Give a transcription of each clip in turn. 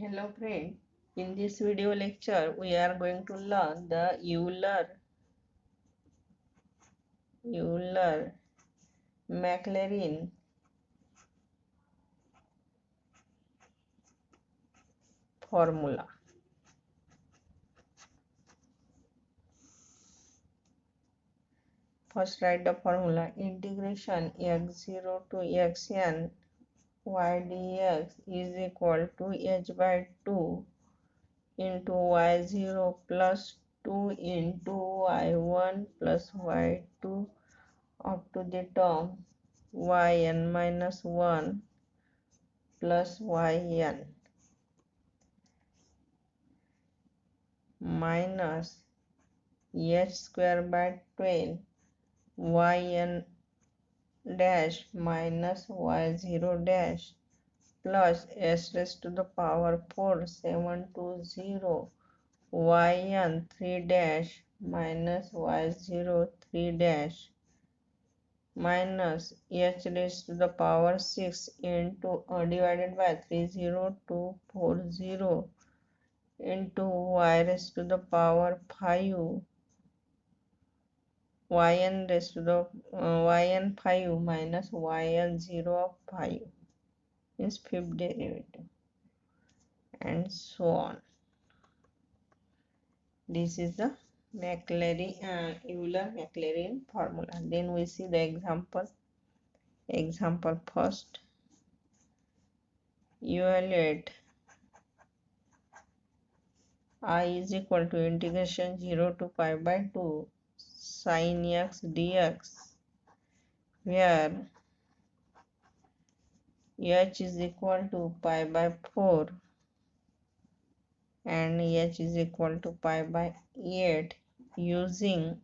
Hello friend, in this video lecture we are going to learn the Euler Maclaurin formula. First write the formula: integration x0 to xn y dx is equal to h by 2 into y0 plus 2 into y1 plus y2 up to the term yn minus 1 plus yn minus h square by 12 yn dash minus y0 dash plus s raised to the power 4 720 yn 3 dash minus y0 3 dash minus h raised to the power 6 into divided by 30240 into y raised to the power 5 yn raised to the yn 5 minus yn0 of 5 means fifth derivative and so on. This is the Euler-Maclaurin formula. Then we see the example. Example first. Evaluate I is equal to integration 0 to pi by 2 sin x dx, where h is equal to pi by 4 and h is equal to pi by 8 using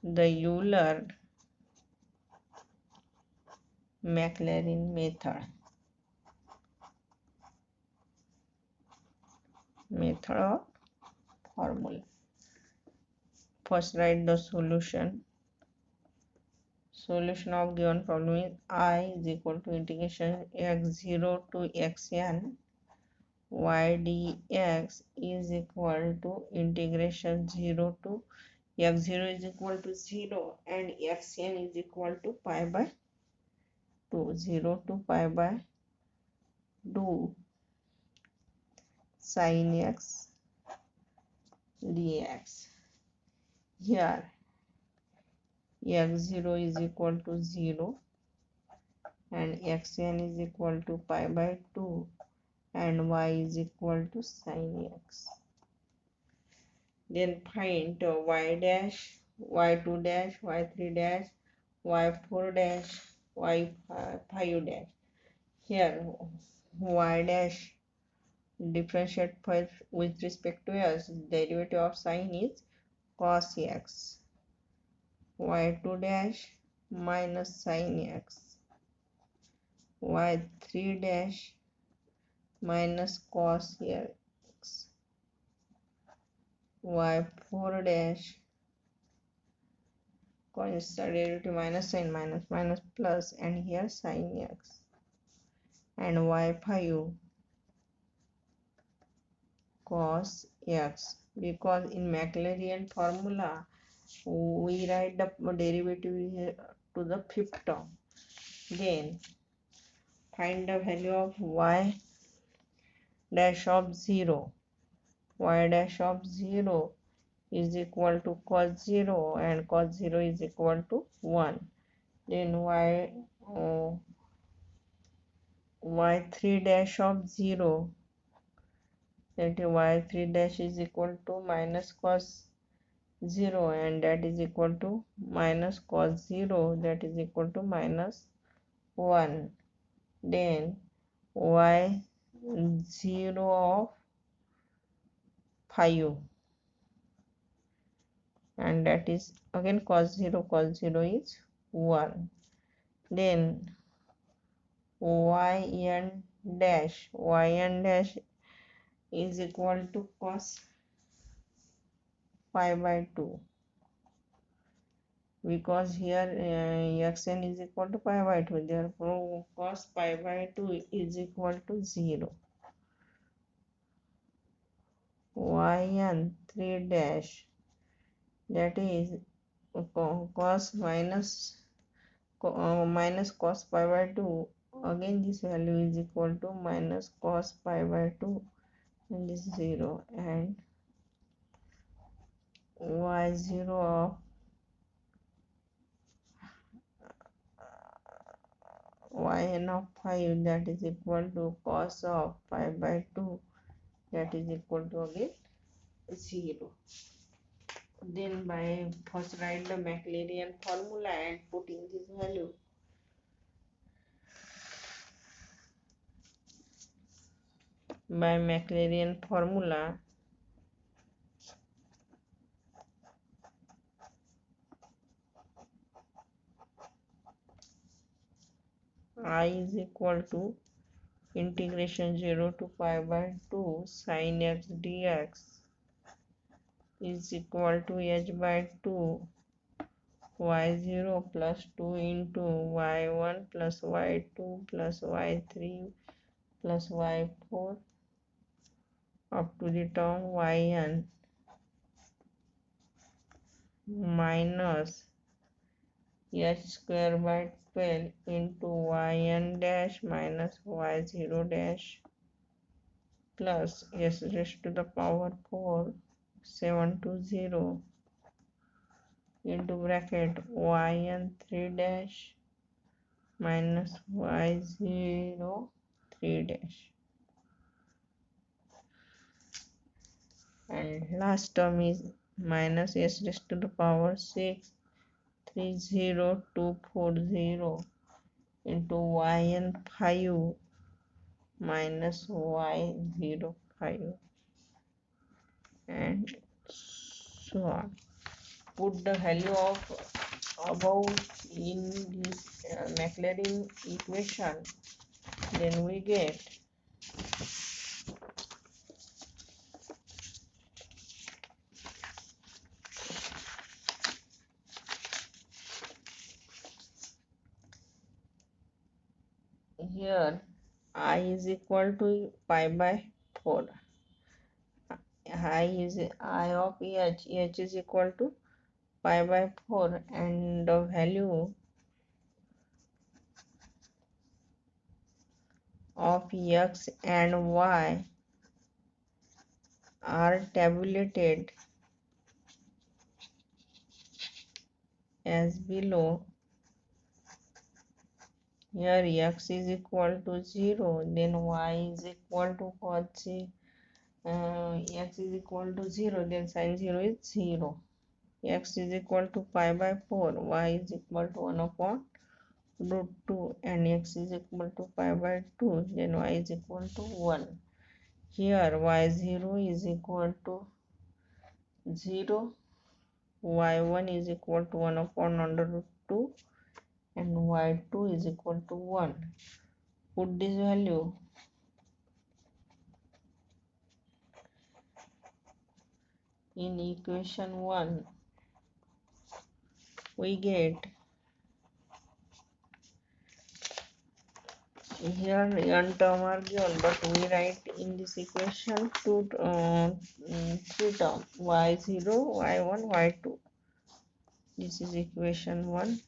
the Euler-Maclaurin method of formula. First write the solution. Solution of given problem is I is equal to integration x0 to xn y dx is equal to integration 0 to x0 is equal to 0 and xn is equal to pi by 2, 0 to pi by 2 sin x dx. Here x0 is equal to 0 and xn is equal to pi by 2 and y is equal to sin x. Then find y dash, y2 dash, y3 dash, y4 dash, y5 dash. Here y dash differentiate with respect to s, derivative of sin is cos x, y2 dash minus sin x, y3 dash minus cos x, y4 dash constant derivative minus sin minus plus and here sin x, and y5 cos x, because in Maclaurin formula we write the derivative to the fifth term. Then find the value of y dash of 0. Y dash of 0 is equal to cos 0 and cos 0 is equal to 1. Then y3 dash of 0, that y3 dash is equal to minus cos 0 and that is equal to minus cos 0, that is equal to minus 1. Then y0 of 5 and that is again cos 0 is 1. Then yn dash is equal to cos pi by 2, because here xn is equal to pi by 2, therefore cos pi by 2 is equal to 0. yn 3 dash, that is cos minus cos pi by 2. Again this value is equal to minus cos pi by 2, and this is 0, and y0 of yn of 5, that is equal to cos of pi by 2, that is equal to again 0. Then by first write the Maclaurin formula and putting this value. By Maclaurin formula, I is equal to integration 0 to pi by 2 sin x dx is equal to h by 2 y0 plus 2 into y1 plus y2 plus y3 plus y4 up to the term yn minus h square by 12 into yn dash minus y0 dash plus s raised to the power 4 720 into bracket yn 3 dash minus y0 3 dash, and last term is minus s raised to the power 6 30240 into yn 5 minus y0 5, and so on. Put the value of above in this Maclaurin equation, then we get here I is equal to pi by 4. I of h is equal to pi by 4, and the value of x and y are tabulated as below. Here x is equal to 0, then y is equal to cos x is equal to 0, then sin 0 is 0. X is equal to pi by 4, y is equal to 1 upon root 2, and x is equal to pi by 2, then y is equal to 1. Here y0 is equal to 0, y1 is equal to 1 upon under root 2, and y2 is equal to 1. Put this value in equation 1. We get here n term are given, but we write in this equation 3 term, y0, y1, y2. This is equation 1.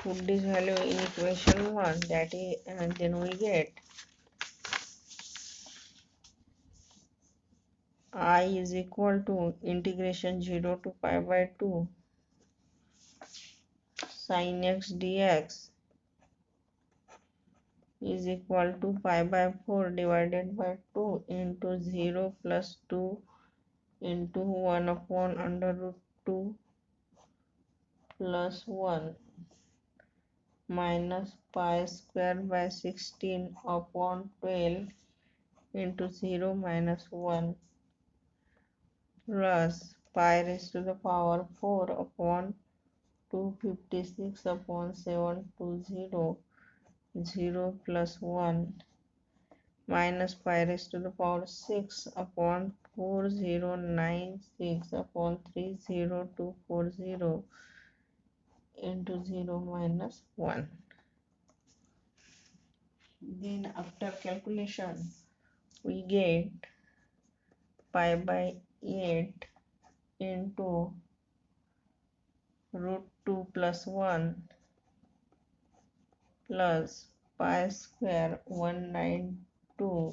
Put this value in equation 1, that is, and then we get I is equal to integration 0 to pi by 2 sin x dx is equal to pi by 4 divided by 2 into 0 plus 2 into 1 upon under root 2 plus 1 minus pi square by 16 upon 12 into 0 minus 1 plus pi raised to the power 4 upon 256 upon 720 0 plus 1 minus pi raised to the power 6 upon 4096 upon 30240 into 0 minus 1. Then after calculation we get pi by 8 into root 2 plus 1 plus pi square 192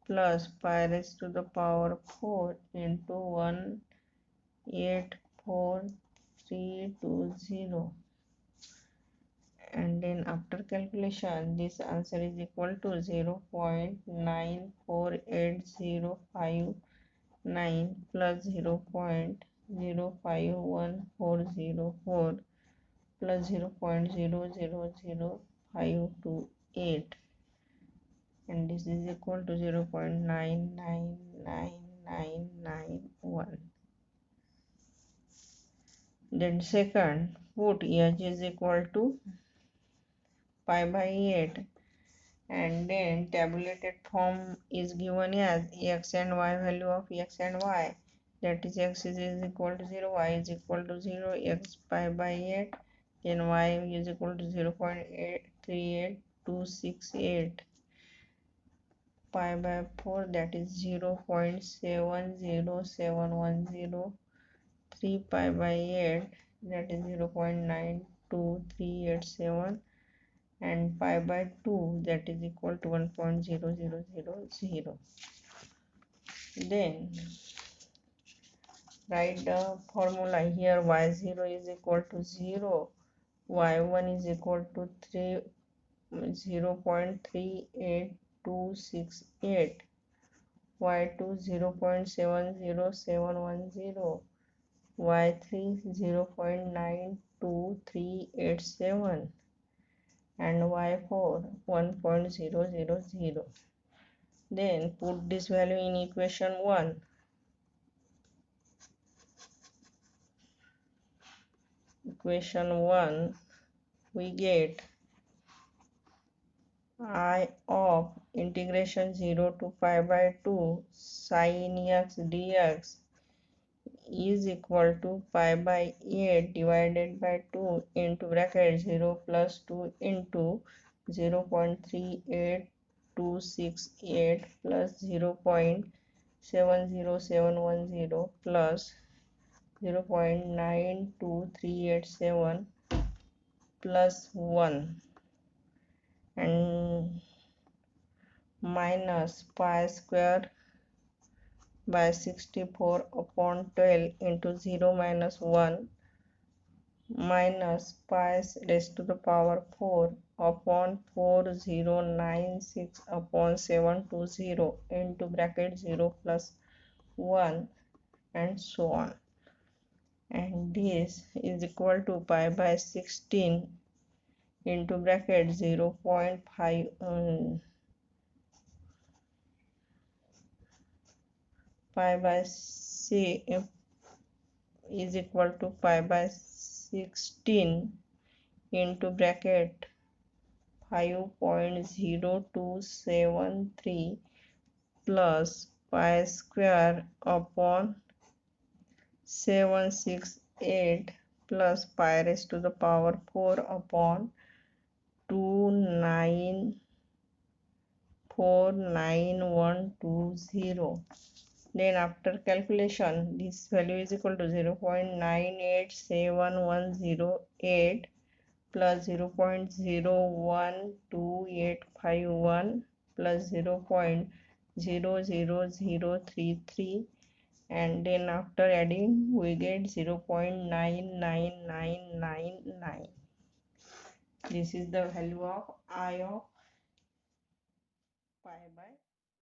plus pi raised to the power 4 into 184,320, and then after calculation this answer is equal to 0.948059 plus 0.051404 plus 0.000528, and this is equal to 0.999991. Then second, put h is equal to pi by 8, and then tabulated form is given as x and y value of x and y, that is x is equal to 0, y is equal to 0, x pi by 8, then y is equal to 0.838268, pi by 4, that is 0.70710, 3 pi by 8, that is 0.92387, and pi by 2, that is equal to 1.0000. Then write the formula here. y0 is equal to 0, y1 is equal to 0.38268, y2 0.70710, y3 0.92387, and y4 1.000. Then put this value in equation 1. Equation 1, we get I of integration 0 to pi by 2 sin x dx is equal to pi by 8 divided by 2 into bracket 0 plus 2 into 0.38268 plus 0.70710 plus 0.92387 plus 1, and minus pi square by 64 upon 12 into 0 minus 1 minus pi raised to the power 4 upon 4096 upon 720 into bracket 0 plus 1, and so on, and this is equal to pi by 16 into bracket 0.5 pi by 6 is equal to pi by 16 into bracket 5.0273 plus pi square upon 768 plus pi raised to the power 4 upon 2949120. Then after calculation this value is equal to 0.987108 plus 0.012851 plus 0.00033, and then after adding we get 0.99999. This is the value of I of pi by